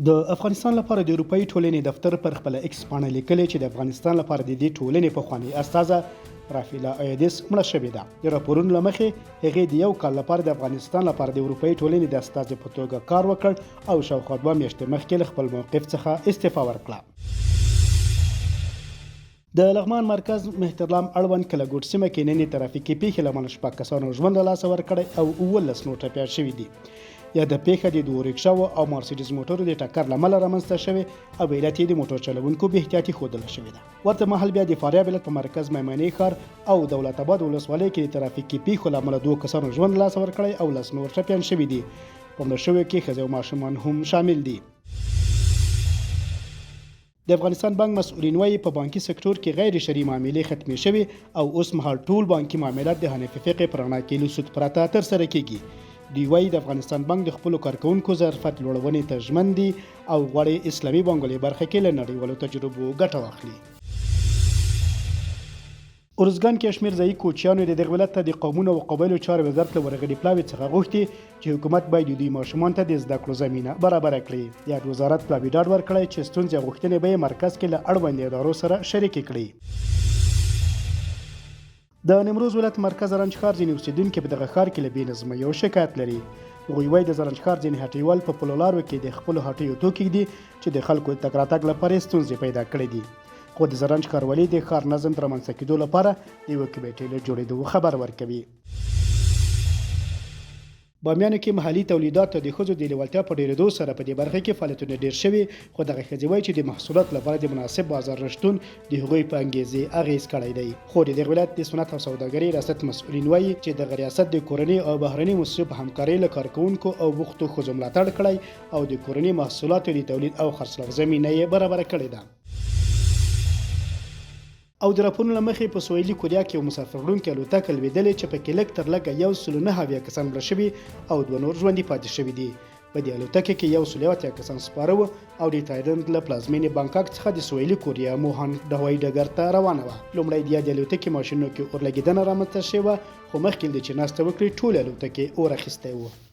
د افغانستان لپاره د اروپایي ټولنې دفتر پر خپل ایکس پاڼه لیکلي چې د افغانستان لپاره د دې ټولنې پخوانۍ استازه رافیلا ایدیس مړه شوې ده. د راپورونو له مخې هغې د یو کال لپاره د افغانستان لپاره د اروپایي ټولنې د استازي په توګه کار وکړ او شاوخوا 2 میاشتې مخکې له خپل موقف څخه استعفا ورکړه. د لغمان مرکز مهترلام اړوند کلهګوټ سیمه کې نن ترافیکي پیښې له امله 6 کسانو ژوند له لاسه ورکړی او 19 نور ټپیان شوي دي. یا د پیښه د 2 ریکشاو او مرسیډیز موټرو د ټکر له امله رامنځته شوې او علت یې د موټر چلوونکو بې احتیاطي ښودله شوې ده. ورته مهال بیا د فاریاب ولایت په مرکز میمنې ښار او دولت آباد ولسوالۍ کې د ترافیکي پیښو له امله 2 کسانو ژوند له لاسه ورکړی او 10 نور ټپیان شوي دي. په مړه شویو کې ښځې او ماشومان هم شامل دي. د افغانستان بانک مسؤلین وایي په بانکي سکتور کې غیر شرعي معاملې ختمې شوې او اوس مهال ټول بانکي معاملات د حنفي فقې په رڼا کې له سود پرته ترسره کیږي. دوی وایي د افغانستان بانک د خپلو کارکوونکو ظرفیت لوړونې ته ژمن دي او غواړي اسلامي بانکونو برخه کې له نړیوالو تجربو ګټه واخلي. ارزګان کې شمېر ځایي کوچیانو د دغه ولایت ته د قومونو او قبایلو چارو وزارت له ورغلي پلاوي څخه غوښتي چې حکومت باید د دوی ماشومان ته د زده کړو زمینه برابره کړي. یاد وزارت پلاوي ډاډ ورکړی چې ستونزې او غوښتنې به یې مرکز کې له اړوندو ادارو سره شریکې کړي. د نیمروز ولایت مرکز زرنج ښار ځینې اوسیدونکي په دغه ښار کې له بې نظمۍ او شکایت لري. هغوی وایي د زرنج ښار ځینې هټیوال په پلو لارو کې د خپلو هټیو توکي ږدي چې د خلکو د تګ راتګ لپاره یې ستونزې پیدا کړې دي. خو د زرنج ښاروالي د ښار نظم د رامنځته کېدو لپاره د یوې کمیټې له جوړېدو خبر ورکوي. بامیانو کې محلي تولیداتو د ښځو د لیوالتیا په ډېرېدو سره په دې برخه کې فعالیتونه ډېر شوي، خو دغه ښځې وایي چې د محصولاتو لپاره د مناسب بازار نشتون د هغوی په انګیزې اغېز کړی دی. خو د دغه ولایت د صنعت او سوداګرۍ ریاست مسؤلین وایي چې دغه ریاست د کورنۍ او بهرنۍ مؤسسو په همکارۍ له کارکوونکو او بوختو ښځو ملاتړ کړی او د کورنۍ محصولاتو د تولید او خرڅلاو زمینه یې برابره کړې ده. او د راپورونو له مخې په سویلي کوریا کې یو مسافر وړونکې الوتکه لوېدلې چې پکې لږ تر لږه 109 کسان مړه شوي او 2 نور ژوندي پاتې شوي دي. په دې الوتکه کې 180 کسان سپاره وو او د تایلند له پلازمینې بانکاک څخه د سویلي کوریا موهان د هوایي ډګر ته روانه وه. لومړی د یادې الوتکې ماشینونو کې اورلګېدنه رامنځته شوې وه، خو مخکې له دې چې ناسته وکړي ټولې الوتکې اور اخیستی و.